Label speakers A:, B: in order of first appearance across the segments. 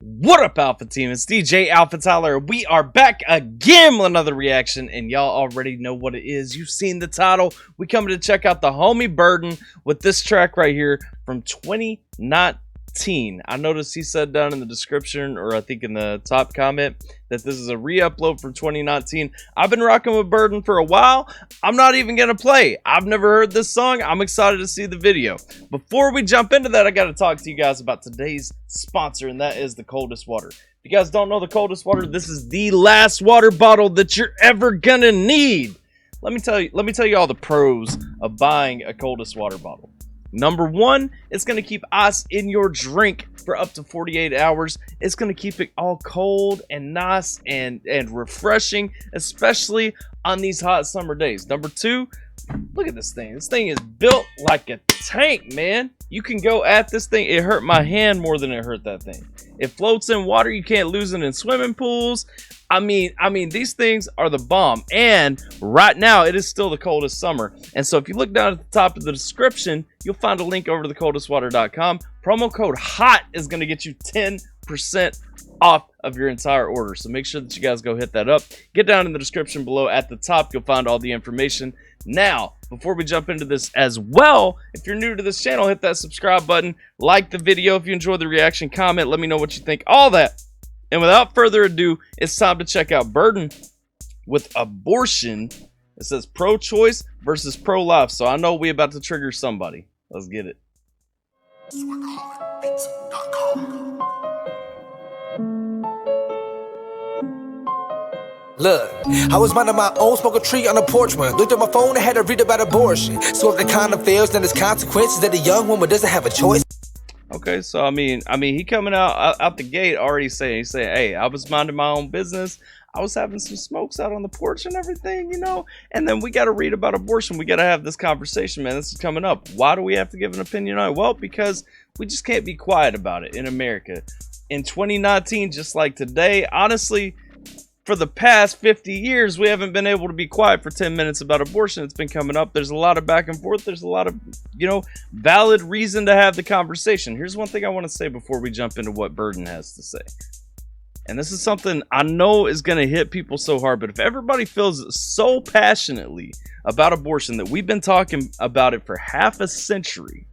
A: What up, Alpha Team? It's DJ AlphaTyler. We are back again with another reaction, and y'all already know what it is. You've seen the title. We coming to check out the homie Burden with this track right here from 2019. I noticed he said down in the description, or I think in the top comment, that this is a re-upload from 2019. I've been rocking with Burden for a while. I'm not even gonna play. I've never heard this song. I'm excited to see the video. Before we jump into that, I gotta talk to you guys about today's sponsor, and that is the Coldest Water. If you guys don't know the Coldest Water, this is the last water bottle that you're ever gonna need. Let me tell you all the pros of buying a Coldest Water bottle. Number one, it's going to keep ice in your drink for up to 48 hours. It's going to keep it all cold and nice and refreshing, especially on these hot summer days. Number two, look at this thing. This thing is built like a tank, man. You can go at this thing. It hurt my hand more than it hurt that thing. It floats in water. You can't lose it in swimming pools. I mean, these things are the bomb. And right now, it is still the coldest summer. And so if you look down at the top of the description, you'll find a link over to thecoldestwater.com. Promo code HOT is going to get you 10% off of your entire order. So make sure that you guys go hit that up. Get down in the description below at the top. You'll find all the information. Now, before we jump into this as well, if you're new to this channel, hit that subscribe button. Like the video if you enjoyed the reaction. Comment. Let me know what you think. All that. And without further ado, it's time to check out Burden with Abortion. It says pro-choice versus pro-life. So I know we about to trigger somebody. Let's get it.
B: Look, I was minding my own, smoke a tree on the porch one. Looked at my phone and had to read about abortion. So if the condom fails, then there's consequences that a young woman doesn't have a choice.
A: Okay, so I mean, he coming out the gate already saying, hey, I was minding my own business. I was having some smokes out on the porch and everything, you know. And then we got to read about abortion. We got to have this conversation, man. This is coming up. Why do we have to give an opinion on it? Well, because we just can't be quiet about it in America. In 2019, just like today, honestly, for the past 50 years, we haven't been able to be quiet for 10 minutes about abortion. It's been coming up. There's a lot of back and forth. There's a lot of, valid reason to have the conversation. Here's one thing I want to say before we jump into what Burden has to say. And this is something I know is going to hit people so hard, but if everybody feels so passionately about abortion that we've been talking about it for half a century,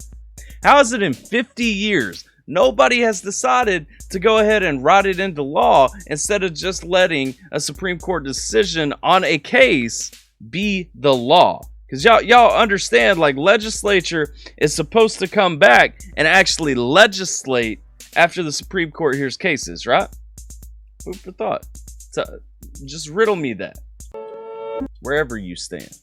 A: how is it in 50 years nobody has decided to go ahead and write it into law instead of just letting a Supreme Court decision on a case be the law? Because y'all understand, like, legislature is supposed to come back and actually legislate after the Supreme Court hears cases, right? Food for thought. So just riddle me that, wherever you stand.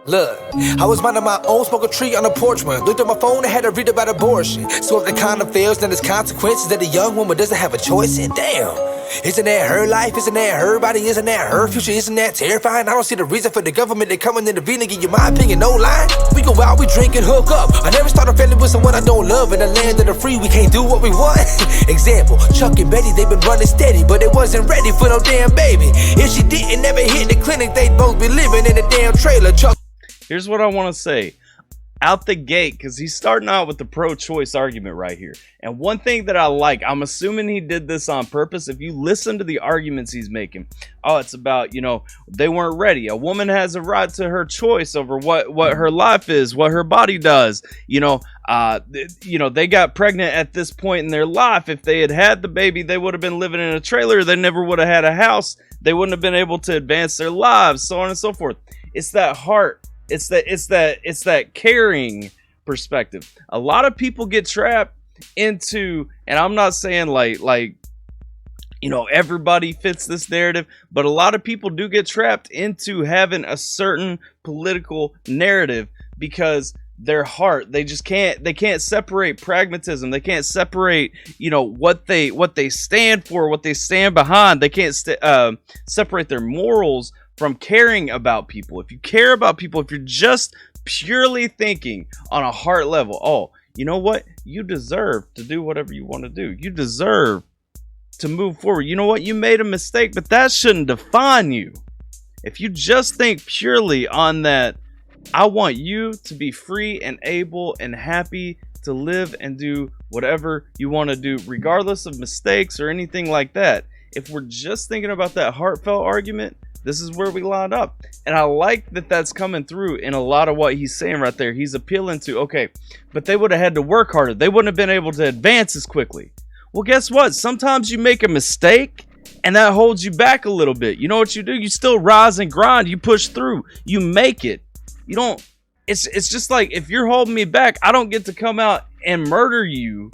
B: Look, I was minding my own, smoke a tree on the porch one. Looked at my phone and had to read about abortion. So if the condom fails, then there's consequences that a young woman doesn't have a choice in. Damn, isn't that her life? Isn't that her body? Isn't that her future? Isn't that terrifying? I don't see the reason for the government to come in and intervene and give you my opinion, no lie. We go out, we drink and hook up. I never start a family with someone I don't love. In the land of the free, we can't do what we want. Example, Chuck and Betty, they've been running steady, but they wasn't ready for no damn baby. If she didn't never hit the clinic, they'd both be living in a damn trailer. Chuck.
A: Here's what I want to say out the gate, because he's starting out with the pro-choice argument right here. And one thing that I like, I'm assuming he did this on purpose. If you listen to the arguments he's making, it's about, they weren't ready. A woman has a right to her choice over what her life is, what her body does. They got pregnant at this point in their life. If they had had the baby, they would have been living in a trailer. They never would have had a house. They wouldn't have been able to advance their lives, so on and so forth. It's that heart. It's that caring perspective. A lot of people get trapped into, and I'm not saying like everybody fits this narrative, but a lot of people do get trapped into having a certain political narrative because their heart, they can't separate pragmatism. They can't separate, what they stand for, what they stand behind. They can't separate their morals from caring about people. If you care about people, if you're just purely thinking on a heart level, you know what? You deserve to do whatever you want to do. You deserve to move forward. You know what? You made a mistake, but that shouldn't define you. If you just think purely on that, I want you to be free and able and happy to live and do whatever you want to do, regardless of mistakes or anything like that. If we're just thinking about that heartfelt argument, this is where we line up. And I like that that's coming through in a lot of what he's saying right there. He's appealing to, okay, but they would have had to work harder. They wouldn't have been able to advance as quickly. Well, guess what? Sometimes you make a mistake and that holds you back a little bit. You know what you do? You still rise and grind. You push through. You make it. You don't. It's just like, if you're holding me back, I don't get to come out and murder you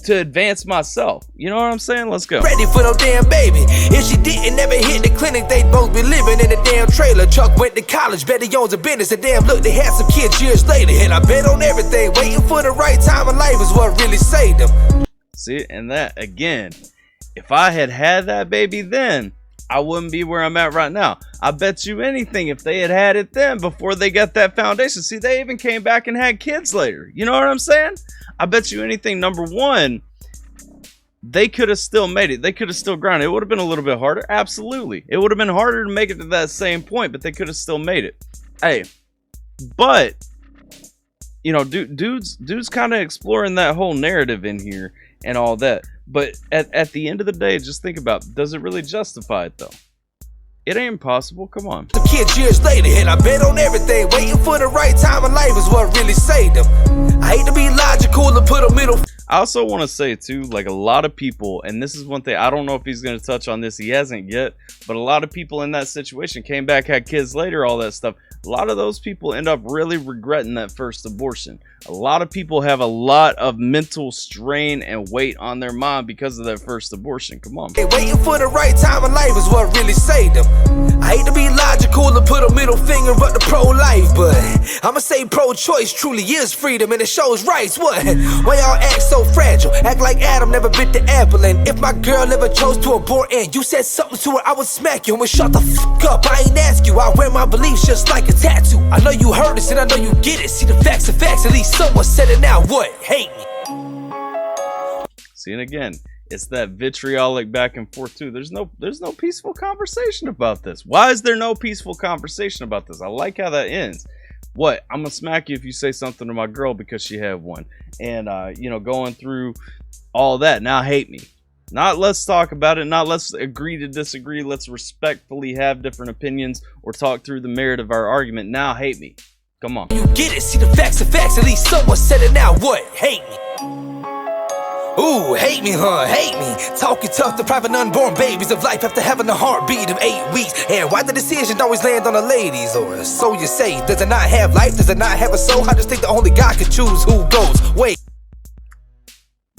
A: to advance myself. You know what I'm saying? Let's go.
B: Ready for no damn baby. If she didn't never hit the clinic, they'd both be living in a damn trailer. Chuck went to college, bet he owns a business. And damn, look, they had some kids years later. And I bet on everything. Waiting for the right time in life is what really saved them.
A: See, and that, again, if I had had that baby then, I wouldn't be where I'm at right now. I bet you anything, if they had had it then before they got that foundation. See, they even came back and had kids later. You know what I'm saying? I bet you anything, number one, they could have still made it. They could have still grinded. It would have been a little bit harder. Absolutely. It would have been harder to make it to that same point, but they could have still made it. Hey, but, you know, dude's kind of exploring that whole narrative in here and all that. But at the end of the day, just think about, does it really justify it though? It ain't possible. Come on.
B: The kids years later, and I bet on everything. Waiting for the right time in life is what really saved them. I hate to be logical and put a middle.
A: I also want to say too, like, a lot of people, and this is one thing, I don't know if he's going to touch on this, he hasn't yet, but a lot of people in that situation came back, had kids later, all that stuff. A lot of those people end up really regretting that first abortion. A lot of people have a lot of mental strain and weight on their mind because of that first abortion. Come on.
B: Waiting for the right time in life is what really saved them. I hate to be logical and put a middle finger up to pro-life, but I'ma say pro-choice truly is freedom and it shows rights. What? Why y'all act so fragile? Act like Adam never bit the apple. And if my girl ever chose to abort and you said something to her, I would smack you and shut the fuck up. I ain't ask you. I wear my beliefs just like a tattoo. I know you heard this and I know you get it. See, the facts are facts. At least someone said it. Now what? Hate me.
A: See, and again, it's that vitriolic back and forth too. There's no peaceful conversation about this. Why is there no peaceful conversation about this? I like how that ends. What? I'm gonna smack you if you say something to my girl because she had one. And you know, going through all that. Now hate me. Not let's talk about it. Not let's agree to disagree. Let's respectfully have different opinions or talk through the merit of our argument. Now hate me. Come on.
B: You get it. See, the facts are facts. At least someone said it. Now what? Hate me. Ooh, hate me, huh? Hate me. Talking tough to private unborn babies of life after having a heartbeat of 8 weeks. And why the decision always land on the ladies? Or so you say. Does it not have life? Does it not have a soul? I just think the only God can choose who goes. Wait.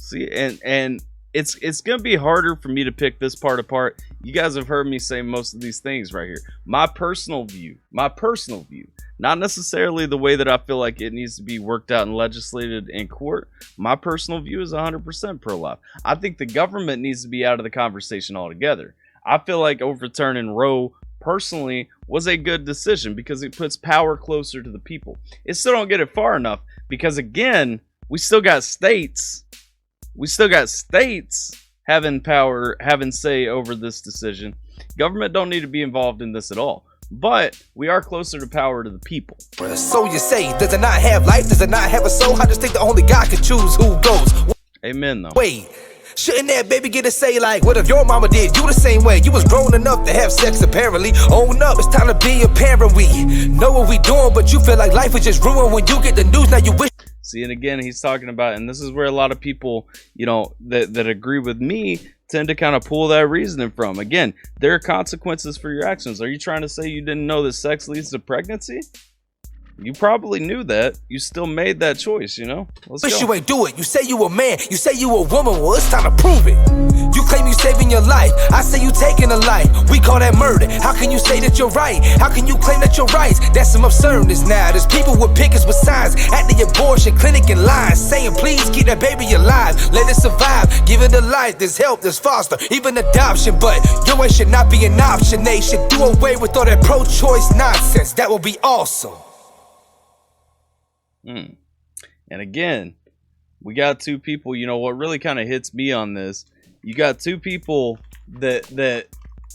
A: See, and it's gonna be harder for me to pick this part apart. You guys have heard me say most of these things right here. My personal view, not necessarily the way that I feel like it needs to be worked out and legislated in court. My personal view is 100% pro-life. I think the government needs to be out of the conversation altogether. I feel like overturning Roe personally was a good decision because it puts power closer to the people. It still don't get it far enough because, again, we still got states. Having power, having say over this decision. Government don't need to be involved in this at all. But we are closer to power to the people.
B: So you say, does it not have life? Does it not have a soul? I just think the only God can choose who goes.
A: Amen, though.
B: Wait, shouldn't that baby get to say, like, what if your mama did you the same way? You was grown enough to have sex, apparently. Own up, it's time to be a parent. We know what we doing, but you feel like life is just ruined when you get the news. Now you wish.
A: See, and again, he's talking about, and this is where a lot of people, you know, that agree with me tend to kind of pull that reasoning from. Again, there are consequences for your actions. Are you trying to say you didn't know that sex leads to pregnancy? You probably knew that. You still made that choice, you know? Let's
B: wish
A: go.
B: you ain't do it. You say you a man. You say you a woman. Well, it's time to prove it. You claim you saving your life. I say you taking a life. We call that murder. How can you say that you're right? How can you claim that you're right? That's some absurdness now. There's people with pickets with signs at the abortion clinic in line saying, please keep that baby alive. Let it survive. Give it a life. There's help. There's foster. Even adoption. But your way should not be an option. They should do away with all that pro-choice nonsense. That would be awesome.
A: And again, we got two people, you know, what really kind of hits me on this, you got two people that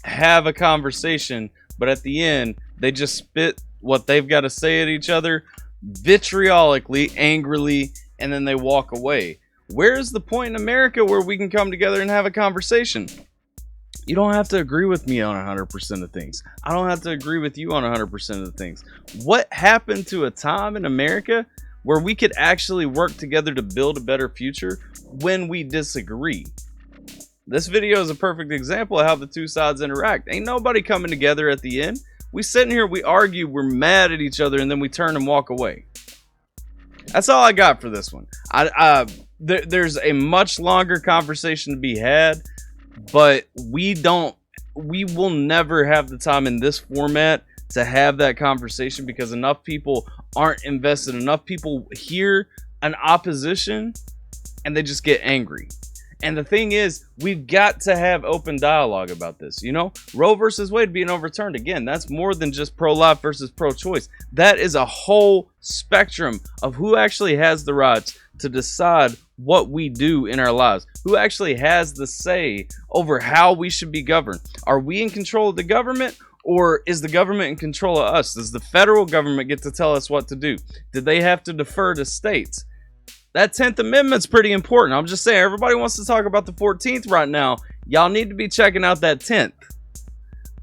A: have a conversation, but at the end, they just spit what they've got to say at each other vitriolically, angrily, and then they walk away. Where is the point in America where we can come together and have a conversation? You don't have to agree with me on 100% of things. I don't have to agree with you on 100% of the things. What happened to a time in America where we could actually work together to build a better future when we disagree? This video is a perfect example of how the two sides interact. Ain't nobody coming together at the end. We sitting here, we argue, we're mad at each other, and then we turn and walk away. That's all I got for this one. There's a much longer conversation to be had, but we will never have the time in this format to have that conversation because enough people aren't invested. Enough people hear an opposition and they just get angry. And the thing is, we've got to have open dialogue about this. You know, Roe versus Wade being overturned, again, that's more than just pro-life versus pro-choice. That is a whole spectrum of who actually has the rights to decide what we do in our lives, who actually has the say over how we should be governed. Are we in control of the government, or is the government in control of us? Does the federal government get to tell us what to do? Did they have to defer to states? That 10th Amendment's pretty important. I'm just saying, everybody wants to talk about the 14th right now. Y'all need to be checking out that 10th.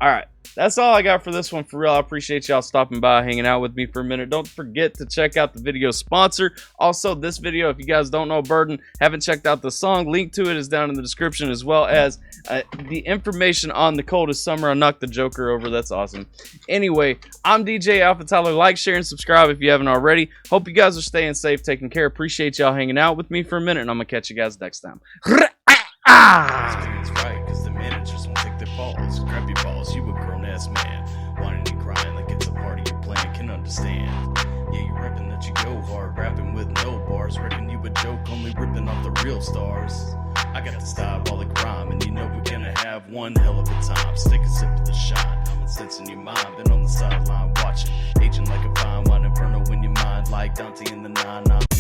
A: All right. That's all I got for this one. For real, I appreciate y'all stopping by, hanging out with me for a minute. Don't forget to check out the video sponsor. Also, this video, if you guys don't know Burden, haven't checked out the song, link to it is down in the description, as well as the information on The Coldest Summer. I knocked the Joker over. That's awesome. Anyway, I'm DJ AlphaTyler. Like, share, and subscribe if you haven't already. Hope you guys are staying safe, taking care. Appreciate y'all hanging out with me for a minute, and I'm going to catch you guys next time.
C: It's right, cause the managers won't take their balls. Grab your balls, you a grown-ass man. Whining and crying like it's a party you're playing, can understand. Yeah, you reppin' that you go hard, rapping with no bars. Reckon you a joke, only ripping off the real stars. I got the diabolic rhyme, and you know we're gonna have one hell of a time. Stick a sip of the shine, common sense in your mind. Been on the sideline watching, aging like a fine wine inferno in your mind, like Dante in the 9-9.